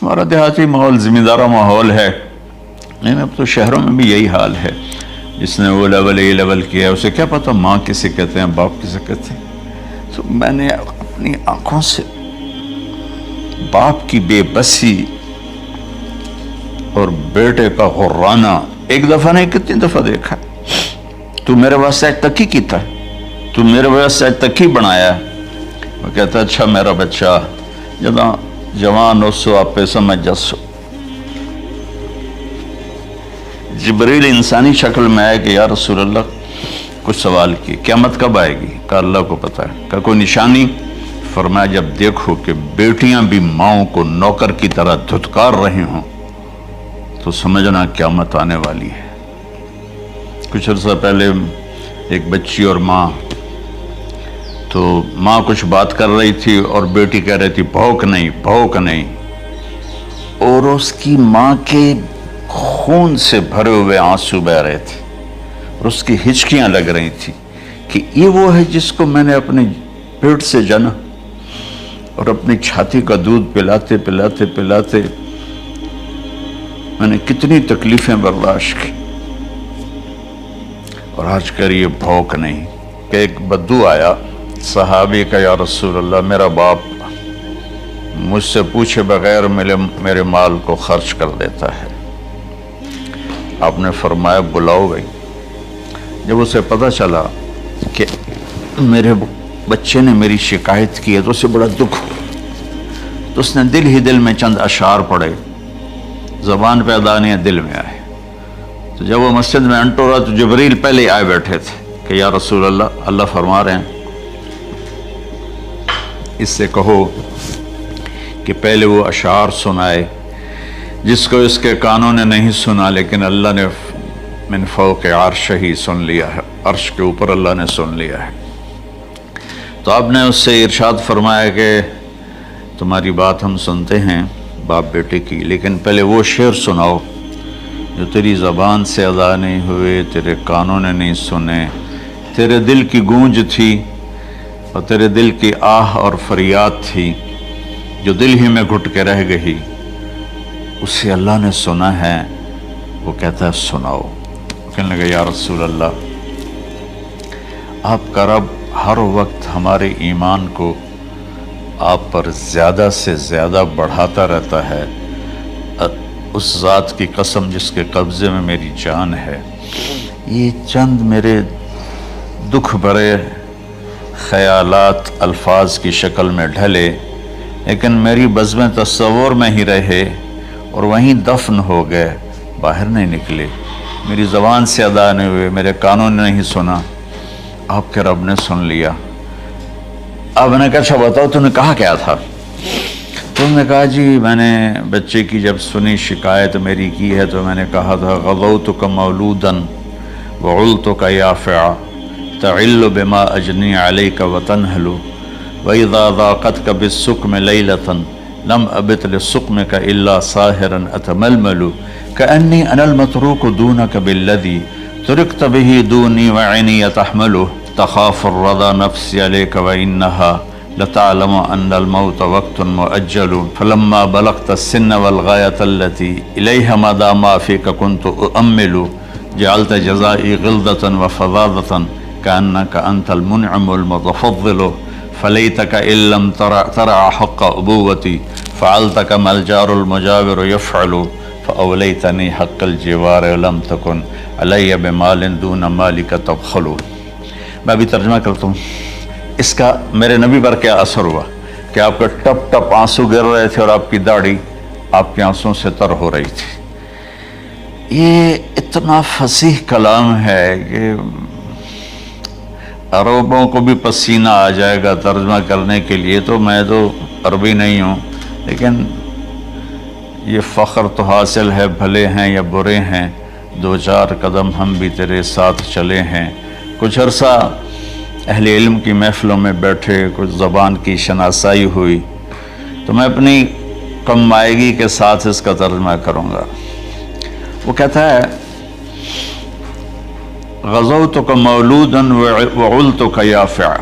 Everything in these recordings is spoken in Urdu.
ہمارا دیہاتی ماحول زمیندارہ ماحول ہے، نہیں اب تو شہروں میں بھی یہی حال ہے. جس نے وہ لیول اے لیول کیا ہے اسے کیا پتہ ماں کسے کہتے ہیں باپ کسے کہتے ہیں. تو میں نے اپنی آنکھوں سے باپ کی بے بسی اور بیٹے کا غرانہ ایک دفعہ نہیں کتنی دفعہ دیکھا. تو میرے واسطے آج تکی کیتا ہے، تو میرے واسطے آج تکی بنایا. وہ کہتا اچھا میرا بچہ جداں جوان ہو سو آپ پہ سمجھ جسو. جبریل انسانی شکل میں آئے کہ یا رسول اللہ کچھ سوال کی، قیامت کب آئے گی؟ کہا اللہ کو پتہ ہے. کہا کوئی نشانی؟ فرمایا جب دیکھو کہ بیٹیاں بھی ماؤں کو نوکر کی طرح دھتکار رہی ہوں تو سمجھنا قیامت آنے والی ہے. کچھ عرصہ پہلے ایک بچی اور ماں، تو ماں کچھ بات کر رہی تھی اور بیٹی کہہ رہی تھی بھوک نہیں بھوک نہیں، اور اس کی ماں کے خون سے بھرے ہوئے آنسو بہ رہے تھے اور اس کی ہچکیاں لگ رہی تھی کہ یہ وہ ہے جس کو میں نے اپنے پیٹ سے جنا اور اپنی چھاتی کا دودھ پلاتے پلاتے پلاتے میں نے کتنی تکلیفیں برداشت کی، اور آج کر یہ بھوک نہیں. کہ ایک بدو آیا صحابی کا، یا رسول اللہ میرا باپ مجھ سے پوچھے بغیر میرے مال کو خرچ کر دیتا ہے. آپ نے فرمایا بلاؤ بھائی. جب اسے پتہ چلا کہ میرے بچے نے میری شکایت کی ہے تو اسے بڑا دکھ ہوا. تو اس نے دل ہی دل میں چند اشعار پڑھے، زبان پہ ادا نہیں دل میں آئے. تو جب وہ مسجد میں انٹو رہا تو جبریل پہلے آئے بیٹھے تھے کہ یا رسول اللہ اللہ فرما رہے ہیں اس سے کہو کہ پہلے وہ اشعار سنائے جس کو اس کے کانوں نے نہیں سنا لیکن اللہ نے من فوق عرش ہی سن لیا ہے، عرش کے اوپر اللہ نے سن لیا ہے. تو آپ نے اس سے ارشاد فرمایا کہ تمہاری بات ہم سنتے ہیں باپ بیٹے کی، لیکن پہلے وہ شعر سناؤ جو تیری زبان سے ادا نہیں ہوئے، تیرے کانوں نے نہیں سنے، تیرے دل کی گونج تھی اور تیرے دل کی آہ اور فریاد تھی جو دل ہی میں گھٹ کے رہ گئی، اسے اللہ نے سنا ہے. وہ کہتا ہے سناؤ. کہنے لگا یا رسول اللہ آپ کا رب ہر وقت ہمارے ایمان کو آپ پر زیادہ سے زیادہ بڑھاتا رہتا ہے. اس ذات کی قسم جس کے قبضے میں میری جان ہے، یہ چند میرے دکھ بھرے خیالات الفاظ کی شکل میں ڈھلے لیکن میری بزم تصور میں ہی رہے اور وہیں دفن ہو گئے، باہر نہیں نکلے، میری زبان سے ادا نہیں ہوئے، میرے کانوں نے نہیں سنا، آپ کے رب نے سن لیا. اب میں نے کہا اچھا بتاؤ تم نے کہا کیا تھا؟ تم نے کہا جی میں نے بچے کی جب سنی شکایت میری کی ہے تو میں نے کہا تھا غضوتک مولودا وعلتک یافعا تعل بما اجنی علیک وتنہل وَإِذَا ضَاقَتْكَ بِالسُّقْمِ لَيْلَةً لَمْ أَبِتْ لِلسُّقْمِكَ إِلَّا سَاهِرًا أَتَمَلْمَلُ كَأَنِّي أَنَا الْمَتْرُوكُ دُونَكَ بِالَّذِي تُرِكْتَ بِهِ دُونِي وَعِنِي يَتَحْمَلُ تَخَافُ الرَّضَى نَفْسِي عَلَيْكَ وَإِنَّهَا لَتَعْلَمُ أَنَّ الْمَوْتَ وَقْتٌ مُؤَجَّلٌ فَلَمَّا بَلَغْتَ السِّنَّ وَالْغَايَةَ الَّتِي إِلَيْهَا مَدَى مَا فِيكَ كُنْتُ أُؤَمِّلُ جَعَلْتَ جَزَائِي غِلْظَةً وَفَظَاظَةً كَأَنَّكَ أَنْتَ الْمُنْعِمُ الْمُتَفَضِّلُ فَلَيْتَكَ إِن لَّمْ تَرَعَ حَقَّ أُبُوَّتِي فَعَلْتَ كَمَا الْجَارُ الْمُجَاوِرُ يَفْعَلُ فَأَوْلَيْتَنِي حَقَّ الْجِوَارِ وَلَمْ تَكُنْ عَلَيَّ بِمَالٍ دُونَ مَالِكَ تَبْخَلُ. میں بھی ترجمہ کرتا ہوں. اس کا میرے نبی پر کیا اثر ہوا کہ آپ کے ٹپ ٹپ آنسو گر رہے تھے اور آپ کی داڑھی آپ کے آنسوں سے تر ہو رہی تھی. یہ اتنا فصیح کلام ہے کہ عربوں کو بھی پسینہ آ جائے گا ترجمہ کرنے کے لیے. تو میں تو عربی نہیں ہوں لیکن یہ فخر تو حاصل ہے، بھلے ہیں یا برے ہیں 2-4 قدم ہم بھی تیرے ساتھ چلے ہیں. کچھ عرصہ اہل علم کی محفلوں میں بیٹھے، کچھ زبان کی شناسائی ہوئی تو میں اپنی کم مائگی کے ساتھ اس کا ترجمہ کروں گا. وہ کہتا ہے غزوتک مولودا وعلتک یافعا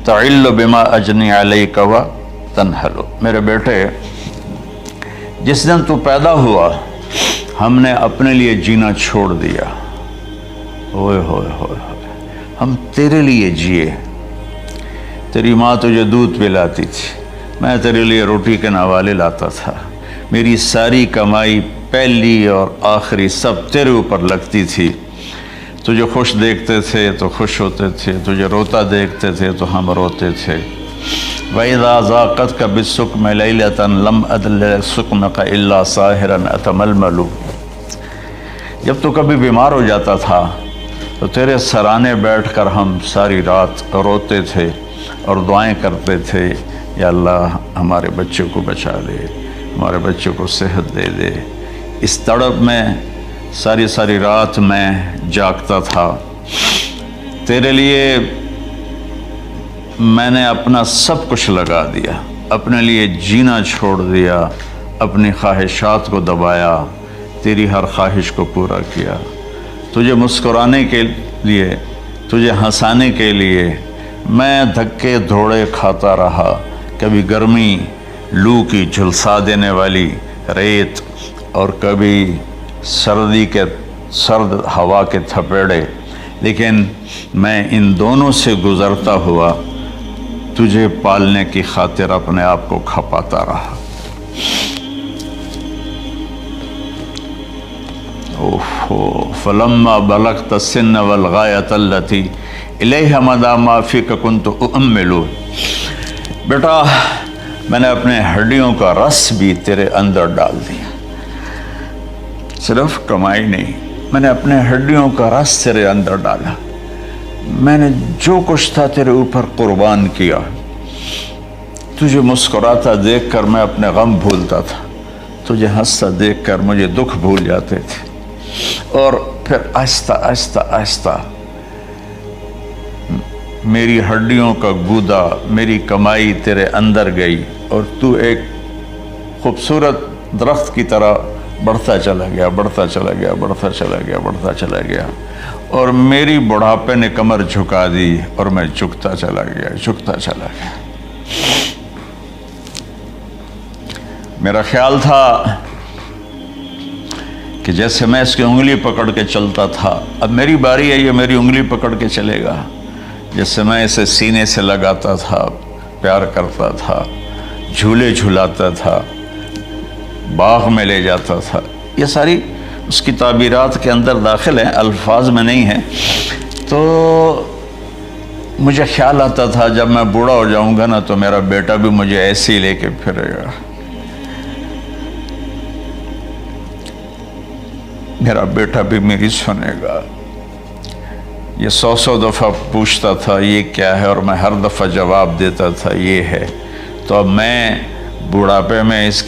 تعل بما اجنی علیک تنحل، میرے بیٹے جس دن تو پیدا ہوا ہم نے اپنے لیے جینا چھوڑ دیا، ہوئے ہوئے ہوئے ہوئے، ہم تیرے لیے جیے۔ تیری ماں تجھے دودھ پلاتی تھی، میں تیرے لیے روٹی کے نوالے لاتا تھا، میری ساری کمائی پہلی اور آخری سب تیرے اوپر لگتی تھی۔ تجھے خوش دیکھتے تھے تو خوش ہوتے تھے، تجھے روتا دیکھتے تھے تو ہم روتے تھے۔ وَإِذَا ذَاقَتْكَ بِالسُّقْمِ لَيْلَةً لَمْ أَدْلِ سُقْمَكَ إِلَّا سَاهِرًا أَتَمَلْمَلُ، جب تو کبھی بیمار ہو جاتا تھا تو تیرے سرانے بیٹھ کر ہم ساری رات روتے تھے اور دعائیں کرتے تھے، یا اللہ ہمارے بچے کو بچا لے، ہمارے بچے کو صحت دے دے۔ اس تڑپ میں ساری ساری رات میں جاگتا تھا، تیرے لیے میں نے اپنا سب کچھ لگا دیا، اپنے لیے جینا چھوڑ دیا، اپنی خواہشات کو دبایا، تیری ہر خواہش کو پورا کیا، تجھے مسکرانے کے لیے، تجھے ہنسانے کے لیے میں دھکے دھوڑے کھاتا رہا، کبھی گرمی لو کی جھلسا دینے والی ریت اور کبھی سردی کے سرد ہوا کے تھپیڑے، لیکن میں ان دونوں سے گزرتا ہوا تجھے پالنے کی خاطر اپنے آپ کو کھپاتا رہا۔ فلما بلغت السن والغایۃ التی الیہ مدی ما فیک کنت اؤمل، بیٹا میں نے اپنے ہڈیوں کا رس بھی تیرے اندر ڈال دیا، صرف کمائی نہیں، میں نے اپنے ہڈیوں کا رس تیرے اندر ڈالا، میں نے جو کچھ تھا تیرے اوپر قربان کیا، تجھے مسکراتا دیکھ کر میں اپنے غم بھولتا تھا، تجھے ہنستا دیکھ کر مجھے دکھ بھول جاتے تھے، اور پھر آہستہ آہستہ آہستہ میری ہڈیوں کا گودا، میری کمائی تیرے اندر گئی اور تو ایک خوبصورت درخت کی طرح بڑھتا چلا گیا، بڑھتا چلا گیا، بڑھتا چلا گیا، بڑھتا چلا گیا، اور میری بڑھاپے نے کمر جھکا دی اور میں جھکتا چلا گیا، جھکتا چلا گیا۔ میرا خیال تھا کہ جیسے میں اس کی انگلی پکڑ کے چلتا تھا، اب میری باری ہے، یہ میری انگلی پکڑ کے چلے گا، جیسے میں اسے سینے سے لگاتا تھا، پیار کرتا تھا، جھولے جھلاتا تھا، باغ میں لے جاتا تھا، یہ ساری اس کی تعبیرات کے اندر داخل ہیں، الفاظ میں نہیں ہیں۔ تو مجھے خیال آتا تھا جب میں بوڑھا ہو جاؤں گا نا تو میرا بیٹا بھی مجھے ایسے ہی لے کے پھرے گا، میرا بیٹا بھی میری سنے گا۔ یہ 100 دفعہ پوچھتا تھا یہ کیا ہے، اور میں ہر دفعہ جواب دیتا تھا یہ ہے۔ تو اب میں بوڑھاپے میں اس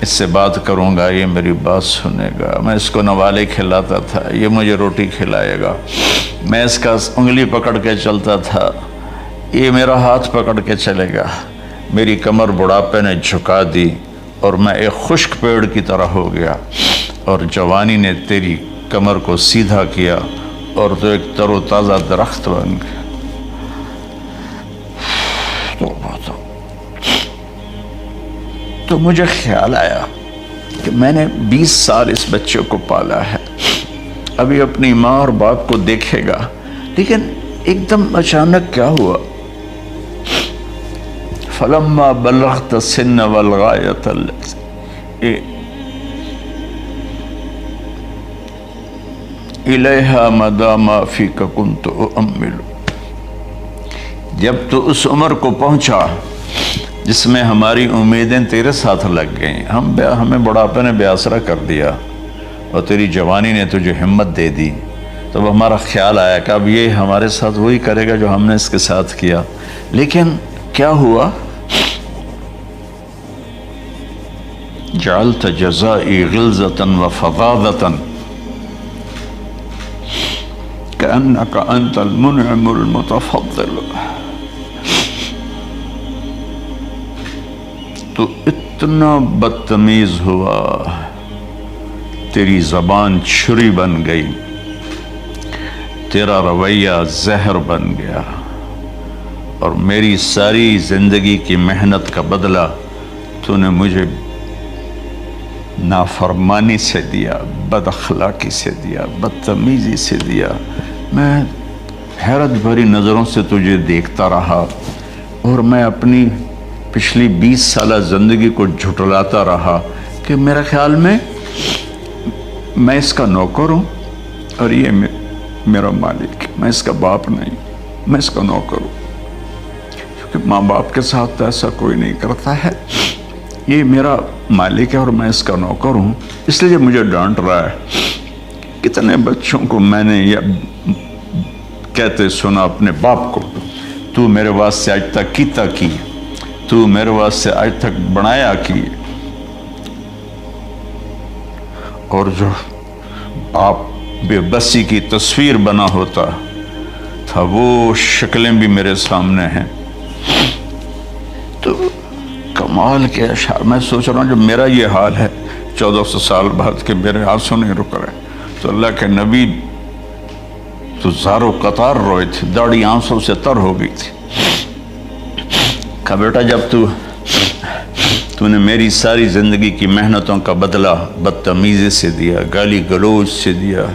سے بات کروں گا، یہ میری بات سنے گا، میں اس کو نوالے کھلاتا تھا، یہ مجھے روٹی کھلائے گا، میں اس کا انگلی پکڑ کے چلتا تھا، یہ میرا ہاتھ پکڑ کے چلے گا۔ میری کمر بڑھاپے نے جھکا دی اور میں ایک خشک پیڑ کی طرح ہو گیا، اور جوانی نے تیری کمر کو سیدھا کیا اور تو ایک تر و تازہ درخت بن گیا۔ تو مجھے خیال آیا کہ میں نے 20 سال اس بچے کو پالا ہے، ابھی اپنی ماں اور باپ کو دیکھے گا، لیکن ایک دم اچانک کیا ہوا، فلما بلغت السن والغایۃ التی الیہا مدی ما فیک کنت اؤمل، جب تو اس عمر کو پہنچا جس میں ہماری امیدیں تیرے ساتھ لگ گئیں، ہمیں بڑھاپے نے بے آسرا کر دیا اور تیری جوانی نے تجھے ہمت دے دی، تب ہمارا خیال آیا کہ اب یہ ہمارے ساتھ وہی کرے گا جو ہم نے اس کے ساتھ کیا۔ لیکن کیا ہوا، جعلت جزائی غلظۃ وفظاظۃ کأنک انت المنعم المتفضل، تو اتنا بدتمیز ہوا، تیری زبان چھری بن گئی، تیرا رویہ زہر بن گیا، اور میری ساری زندگی کی محنت کا بدلہ تو نے مجھے نافرمانی سے دیا، بد اخلاقی سے دیا، بدتمیزی سے دیا۔ میں حیرت بھری نظروں سے تجھے دیکھتا رہا اور میں اپنی پچھلی 20 سالہ زندگی کو جھٹلاتا رہا کہ میرے خیال میں اس کا نوکر ہوں اور یہ میرا مالک، میں اس کا باپ نہیں، میں اس کا نوکر ہوں، کیونکہ ماں باپ کے ساتھ ایسا کوئی نہیں کرتا ہے، یہ میرا مالک ہے اور میں اس کا نوکر ہوں، اس لیے مجھے ڈانٹ رہا ہے۔ کتنے بچوں کو میں نے یہ کہتے سنا اپنے باپ کو، تو میرے واسطے آج تک کیتا کی، تو میرے واسطے آج تک بنایا کی، اور جو آپ بے بسی کی تصویر بنا ہوتا تھا وہ شکلیں بھی میرے سامنے ہیں۔ تو کمال کے اشعار، میں سوچ رہا ہوں جو میرا یہ حال ہے 1400 سال بعد کہ میرے آنسو نہیں رک رہے، تو اللہ کے نبی تو زارو قطار روئے تھے، داڑھی آنسوں سے تر ہو گئی تھی۔ کہا بیٹا جب تو نے میری ساری زندگی کی محنتوں کا بدلہ بدتمیزی سے دیا، گالی گلوچ سے دیا،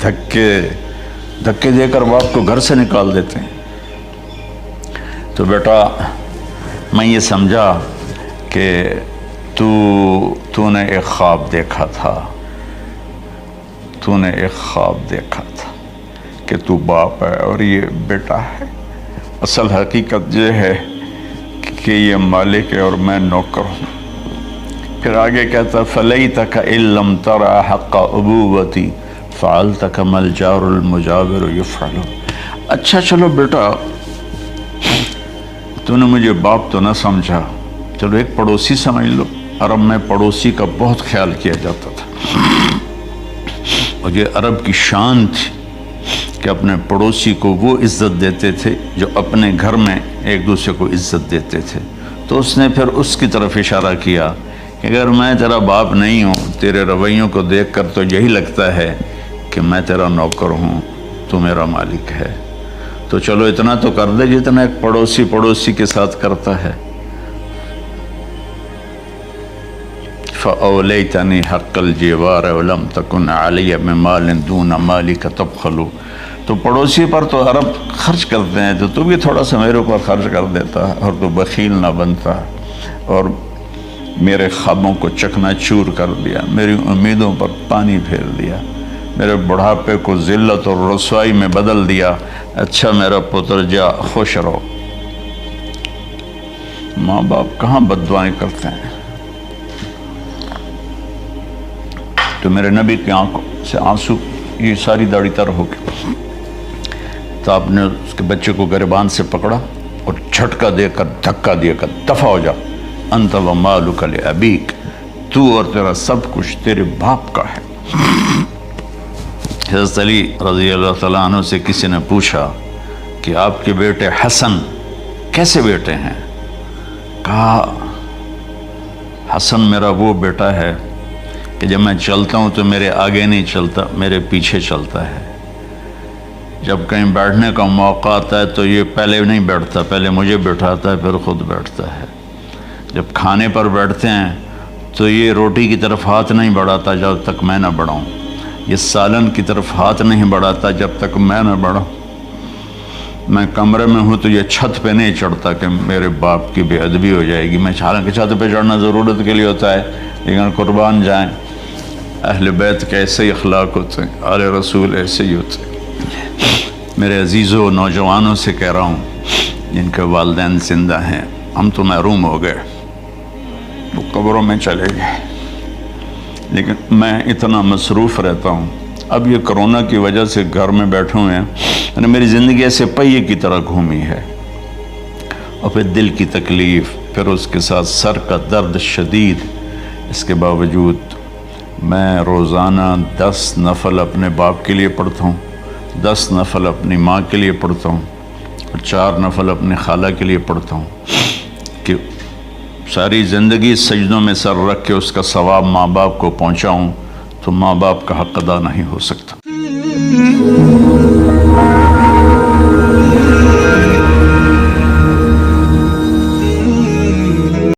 دھکے دے کر باپ کو گھر سے نکال دیتے ہیں، تو بیٹا میں یہ سمجھا کہ تو نے ایک خواب دیکھا تھا، تو نے ایک خواب دیکھا تھا کہ تو باپ ہے اور یہ بیٹا ہے۔ اصل حقیقت یہ ہے کہ یہ مالک ہے اور میں نوکر ہوں۔ پھر آگے کہتا فَلَيْتَكَ إِن لَّمْ تَرَ حَقَّ أُبُوَّتِي فَعَلْتَ كَمَا الْجَارُ الْمُجَاوِرُ يَفْعَلُ۔ اچھا چلو بیٹا تو نے مجھے باپ تو نہ سمجھا، چلو ایک پڑوسی سمجھ لو۔ عرب میں پڑوسی کا بہت خیال کیا جاتا تھا، اور یہ عرب کی شان تھی کہ اپنے پڑوسی کو وہ عزت دیتے تھے جو اپنے گھر میں ایک دوسرے کو عزت دیتے تھے۔ تو اس نے پھر اس کی طرف اشارہ کیا کہ اگر میں تیرا باپ نہیں ہوں، تیرے رویوں کو دیکھ کر تو یہی لگتا ہے کہ میں تیرا نوکر ہوں، تو میرا مالک ہے، تو چلو اتنا تو کر دے جتنا ایک پڑوسی کے ساتھ کرتا ہے۔ فَأَوْلَيْتَنِي حَقَّ الْجِوَارِ وَلَمْ تَكُنْ عَلَيَّ بِمَالٍ دُونَ مَالِكَ تَبْخَلُ۔ تو پڑوسی پر تو عرب خرچ کرتے ہیں، تو بھی تھوڑا سا میرے اوپر خرچ کر دیتا اور تو بخیل نہ بنتا، اور میرے خوابوں کو چکنا چور کر دیا، میری امیدوں پر پانی پھیر دیا، میرے بڑھاپے کو ذلت اور رسوائی میں بدل دیا۔ اچھا میرا پتر جا خوش رہو۔ ماں باپ کہاں بد دعائیں کرتے ہیں؟ تو میرے نبی کی آنکھوں سے آنسو، یہ ساری داڑھی تر ہو گئی، تو آپ نے اس کے بچے کو گریبان سے پکڑا اور جھٹکا دے کر دھکا دے کر دفع ہو جا، انت و مالک لابیک، تو اور تیرا سب کچھ تیرے باپ کا ہے۔ حضرت علی رضی اللہ تعالیٰ عنہ سے کسی نے پوچھا کہ آپ کے بیٹے حسن کیسے بیٹے ہیں؟ کہا حسن میرا وہ بیٹا ہے کہ جب میں چلتا ہوں تو میرے آگے نہیں چلتا، میرے پیچھے چلتا ہے۔ جب کہیں بیٹھنے کا موقع آتا ہے تو یہ پہلے نہیں بیٹھتا، پہلے مجھے بٹھاتا ہے پھر خود بیٹھتا ہے۔ جب کھانے پر بیٹھتے ہیں تو یہ روٹی کی طرف ہاتھ نہیں بڑھاتا جب تک میں نہ بڑھاؤں، یہ سالن کی طرف ہاتھ نہیں بڑھاتا جب تک میں نہ بڑھاؤں۔ میں کمرے میں ہوں تو یہ چھت پہ نہیں چڑھتا کہ میرے باپ کی بے ادبی ہو جائے گی۔ میں حالانکہ چھت پہ چڑھنا ضرورت کے لیے ہوتا ہے، لیکن قربان جائیں اہل بیت کے ایسے ہی اخلاق ہوتے ہیں، آل رسول ایسے ہی ہوتے ہیں۔ میرے عزیزوں نوجوانوں سے کہہ رہا ہوں جن کے والدین زندہ ہیں، ہم تو محروم ہو گئے، وہ قبروں میں چلے گئے، لیکن میں اتنا مصروف رہتا ہوں۔ اب یہ کرونا کی وجہ سے گھر میں بیٹھے ہوئے ہیں، یعنی میری زندگی ایسے پہیے کی طرح گھومی ہے، اور پھر دل کی تکلیف، پھر اس کے ساتھ سر کا درد شدید۔ اس کے باوجود میں روزانہ 10 نفل اپنے باپ کے لیے پڑھتا ہوں، 10 نفل اپنی ماں کے لیے پڑھتا ہوں، اور 4 نفل اپنے خالہ کے لیے پڑھتا ہوں کہ ساری زندگی سجدوں میں سر رکھ کے اس کا ثواب ماں باپ کو پہنچاؤں، تو ماں باپ کا حق ادا نہیں ہو سکتا۔